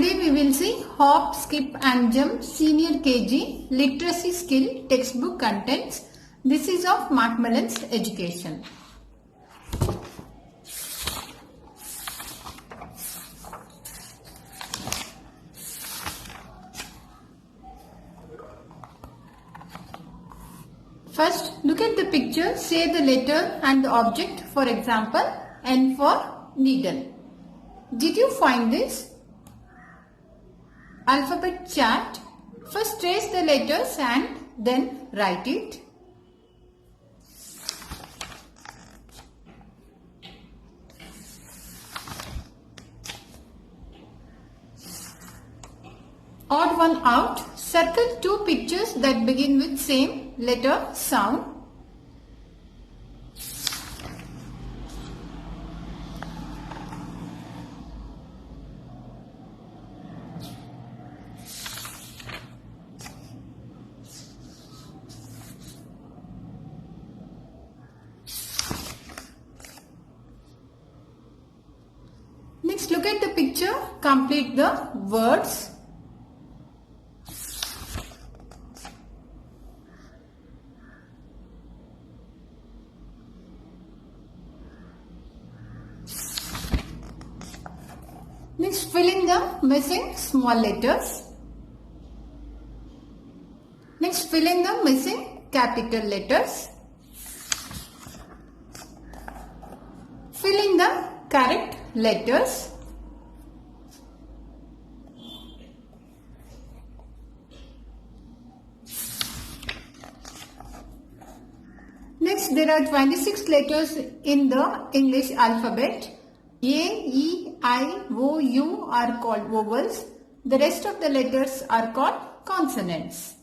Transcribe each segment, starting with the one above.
Today we will see Hop, Skip and Jump Senior KG Literacy Skill Textbook Contents. This is of Macmillan's Education. First, look at the picture, say the letter and the object. For example, N for needle. Did you find this? Alphabet chart. First trace the letters and then write it. Odd one out. Circle two pictures that begin with same letter sound. Next, look at the picture. Complete the words. Next, fill in the missing small letters. Next, fill in the missing capital letters. Fill in the correct letters. Next, there are 26 letters in the English alphabet. A, E, I, O, U are called vowels. The rest of the letters are called consonants.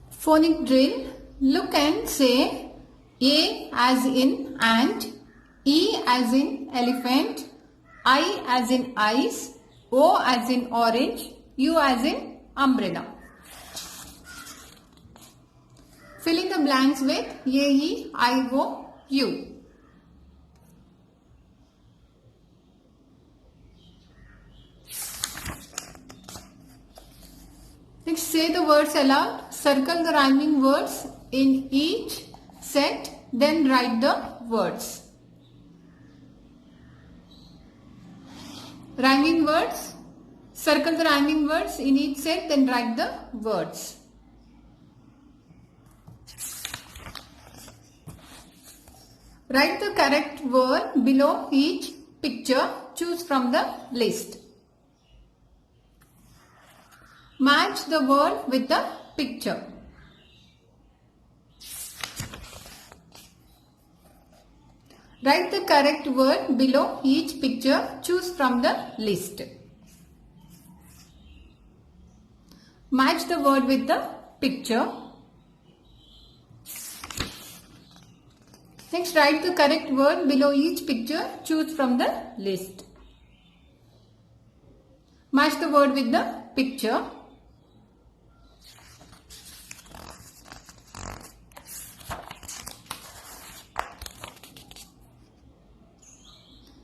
Phonic drill. Look and say A as in ant, E as in elephant, I as in eyes, O as in orange, U as in umbrella. Fill in the blanks with A, E, I, O, U. Next, say the words aloud. Circle the rhyming words in each set, then write the words. Rhyming words. Circle the rhyming words in each set, then write the words. Write the correct word below each picture. Choose from the list. Match the word with the picture. Write the correct word below each picture. Choose from the list. Match the word with the picture. Next, write the correct word below each picture. Choose from the list. Match the word with the picture.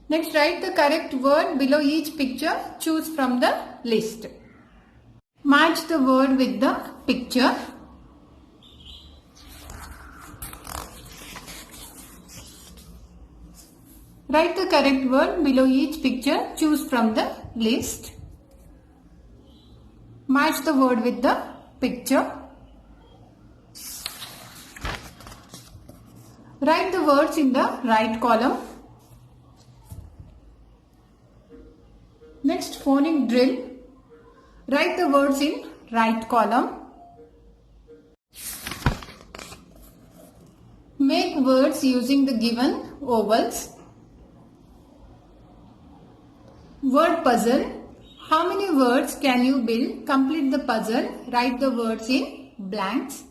Next, write the correct word below each picture. Choose from the list. Match the word with the picture. Write the correct word below each picture. Choose from the list. Match the word with the picture. Write the words in the right column. Next, phonic drill. Write the words in right column. Make words using the given ovals. Word puzzle. How many words can you build? Complete the puzzle. Write the words in blanks.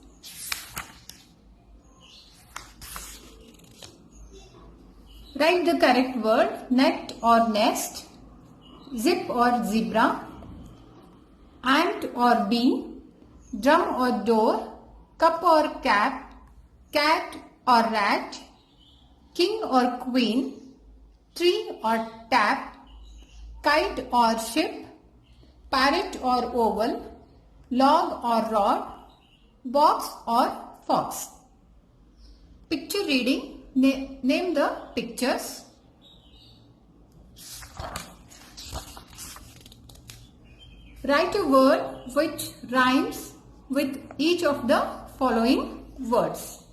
Write the correct word. Net or nest. Zip or zebra, ant or bee, drum or door, cup or cap, cat or rat, king or queen, tree or tap, kite or ship, parrot or oval, log or rod, box or fox. Picture reading. Name the pictures. Write a word which rhymes with each of the following words.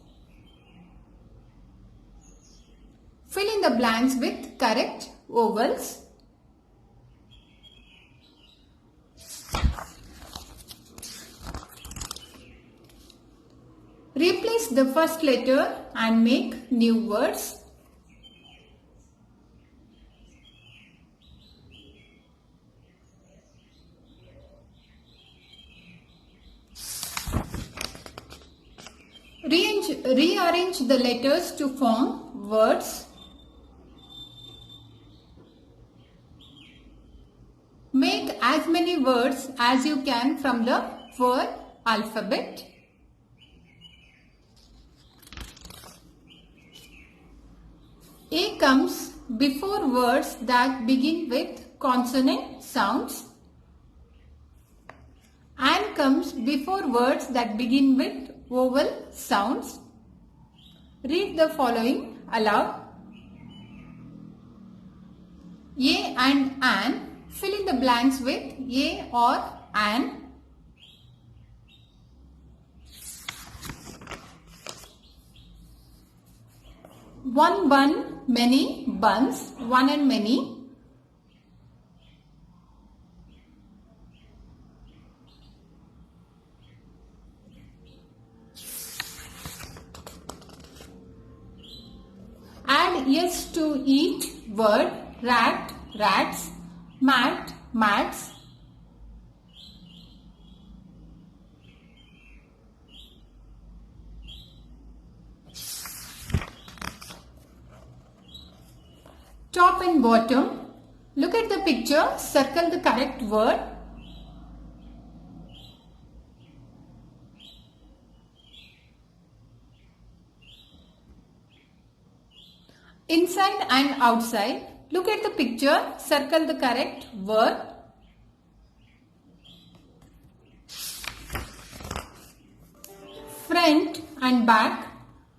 Fill in the blanks with correct vowels. Replace the first letter and make new words. Rearrange the letters to form words. Make as many words as you can from the word alphabet. A comes before words that begin with consonant sounds. An comes before words that begin with vowel sounds. Read the following aloud. A and an. Fill in the blanks with a or an. One bun, many buns, one and many. Add yes to each word. Rat, rats, mat, mats. Top and bottom. Look at the picture. Circle the correct word. Inside and outside. Look at the picture. Circle the correct word. Front and back.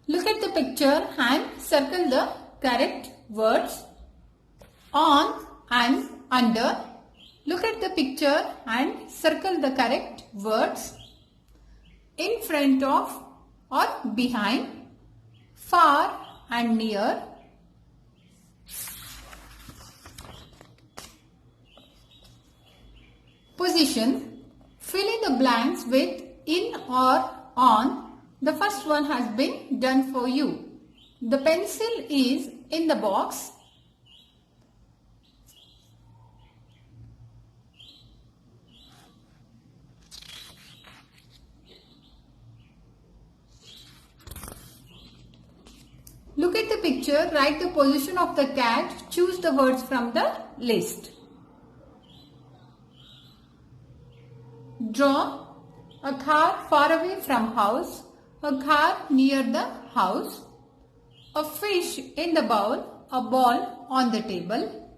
Look at the picture and circle the correct words. On and under. Look at the picture and circle the correct words. In front of or behind. Far and near. Position. Fill in the blanks with in or on. The first one has been done for you. The pencil is in the box. Look at the picture. Write the position of the cat. Choose the words from the list. Draw a car far away from house, a car near the house, a fish in the bowl, a ball on the table.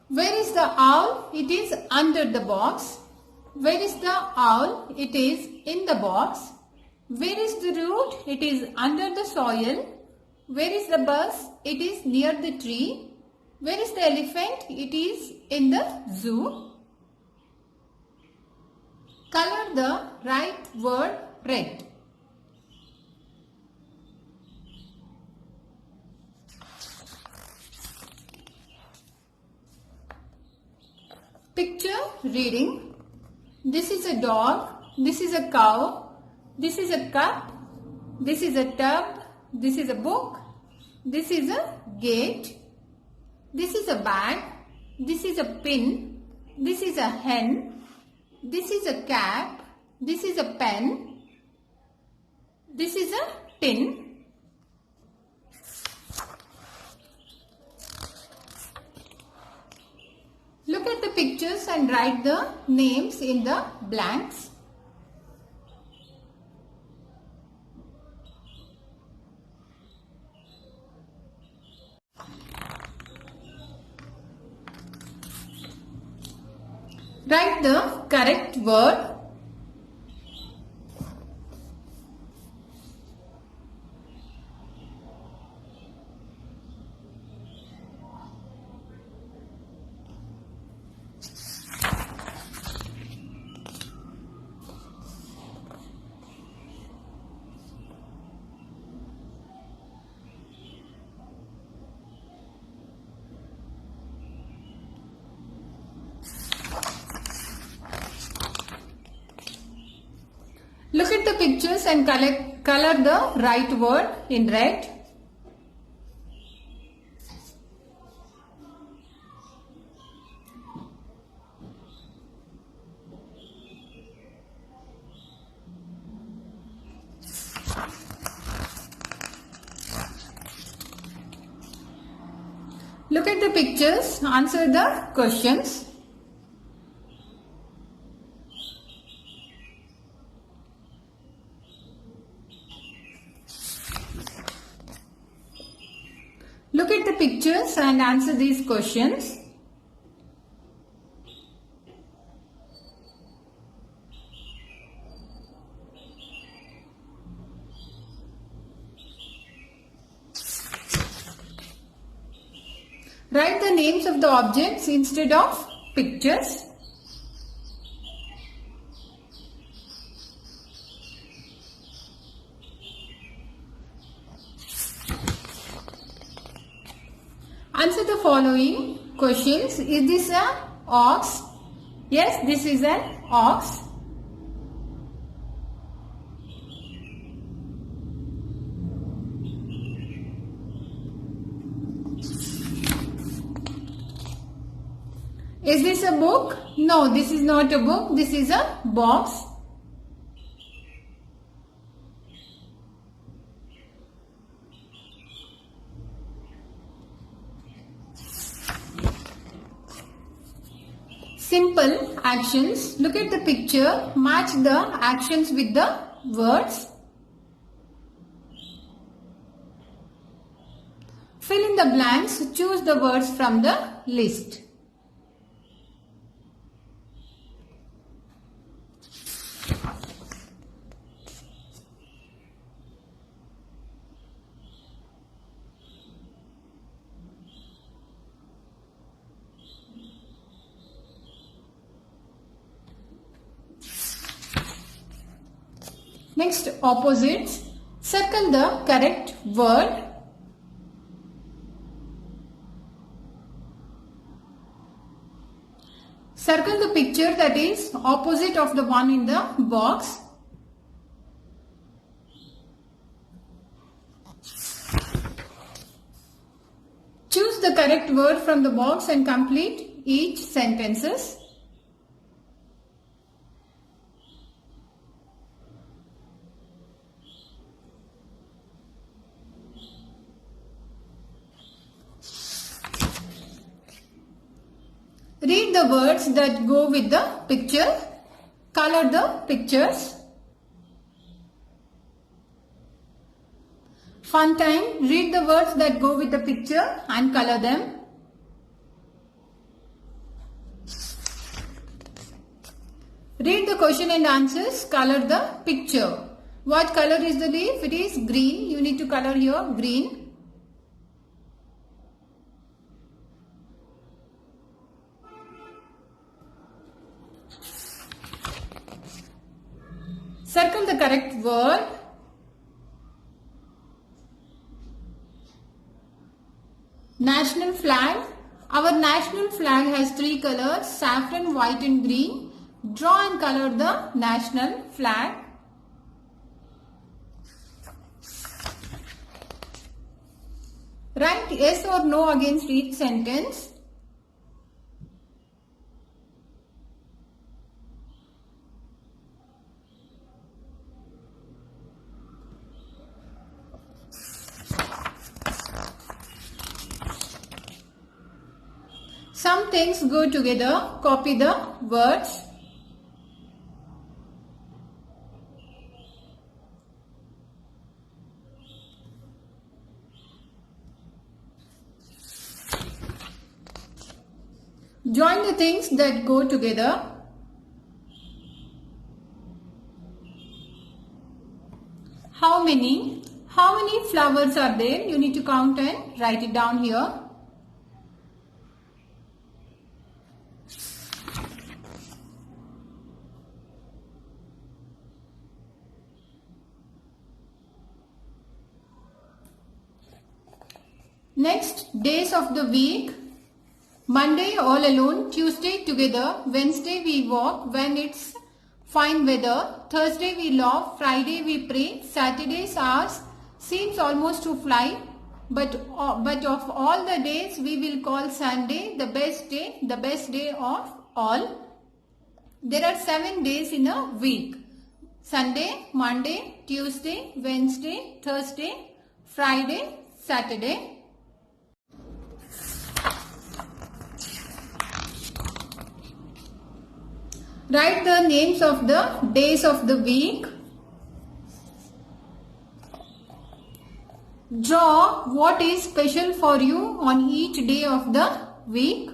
Where is the owl? It is under the box. Where is the owl? It is in the box. Where is the root? It is under the soil. Where is the bus? It is near the tree. Where is the elephant? It is in the zoo. Color the right word red. Picture reading. This is a dog. This is a cow. This is a cup. This is a tub. This is a book. This is a gate. This is a bag. This is a pin. This is a hen. This is a cap. This is a pen. This is a tin. Look at the pictures and write the names in the blanks. Write the correct word. Look at the pictures and color the right word in red. Look at the pictures, answer the questions. Look at the pictures and answer these questions. Write the names of the objects instead of pictures. Answer the following questions. Is this an ox? Yes, this is an ox. Is this a book? No, this is not a book. This is a box. Simple actions. Look at the picture. Match the actions with the words. Fill in the blanks. Choose the words from the list. Next, opposites. Circle the correct word. Circle the picture that is opposite of the one in the box. Choose the correct word from the box and complete each sentences. Read the words that go with the picture. Color the pictures. Fun time. Read the words that go with the picture and color them. Read the question and answers. Color the picture. What color is the leaf? It is green. You need to color here green. Circle the correct word. National flag. Our national flag has three colors: saffron, white and green. Draw and color the national flag. Write yes or no against each sentence. Some things go together. Copy the words. Join the things that go together. many flowers are there? You need to count and write it down here. Next, days of the week. Monday all alone, Tuesday together, Wednesday we walk when it's fine weather, Thursday we laugh, Friday we pray, Saturday's hours seems almost to fly, but of all the days we will call Sunday the best day of all. There are 7 days in a week. Sunday, Monday, Tuesday, Wednesday, Thursday, Friday, Saturday. Write the names of the days of the week. Draw what is special for you on each day of the week.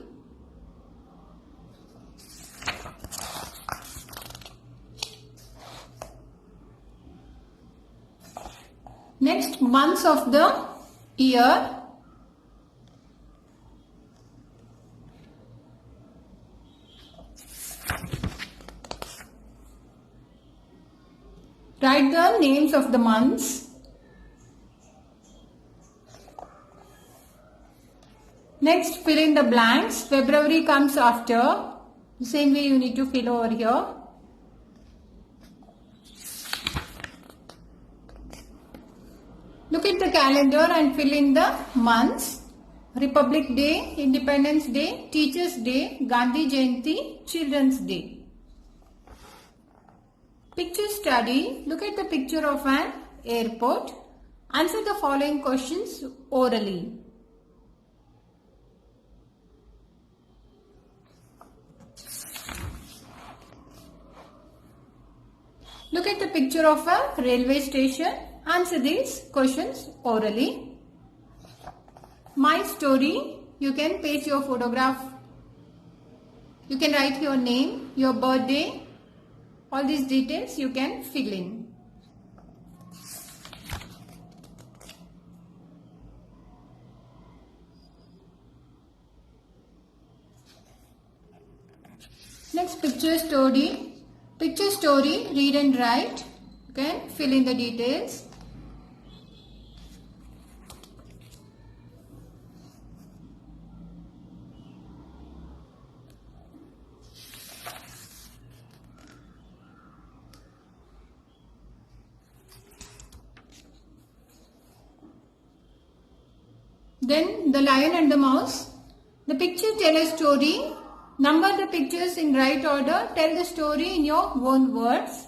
Next, months of the year. Write the names of the months. Next, fill in the blanks. February comes after. The same way you need to fill over here. Look at the calendar and fill in the months. Republic Day, Independence Day, Teachers Day, Gandhi Jayanti, Children's Day. Picture study. Look at the picture of an airport. Answer the following questions orally. Look at the picture of a railway station. Answer these questions orally. My story. You can paste your photograph. You can write your name, your birthday. All these details you can fill in. Next, picture story. Picture story, read and write. You can fill in the details. Then the lion and the mouse. The picture tell a story. Number the pictures in right order. Tell the story in your own words.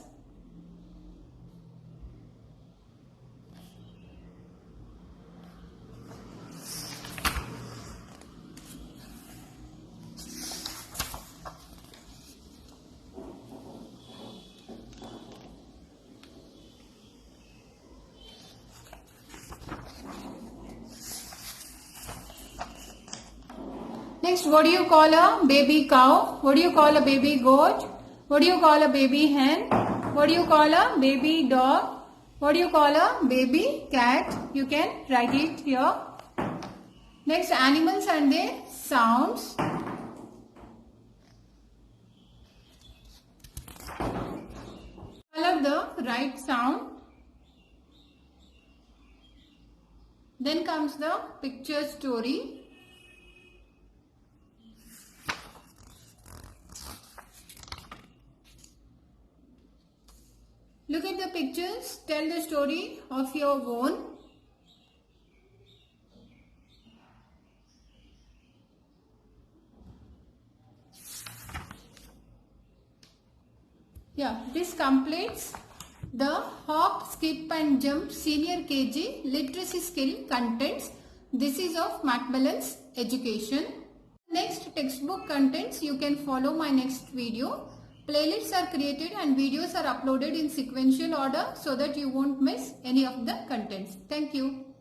Next, what do you call a baby cow? What do you call a baby goat? What do you call a baby hen? What do you call a baby dog? What do you call a baby cat? You can write it here. Next, animals and their sounds. Follow the right sound. Then comes the picture story. Look at the pictures, tell the story of your own. Yeah, this completes the hop, skip and jump senior KG literacy skill contents. This is of Macmillan's Education. Next textbook contents, you can follow my next video. Playlists are created and videos are uploaded in sequential order so that you won't miss any of the contents. Thank you.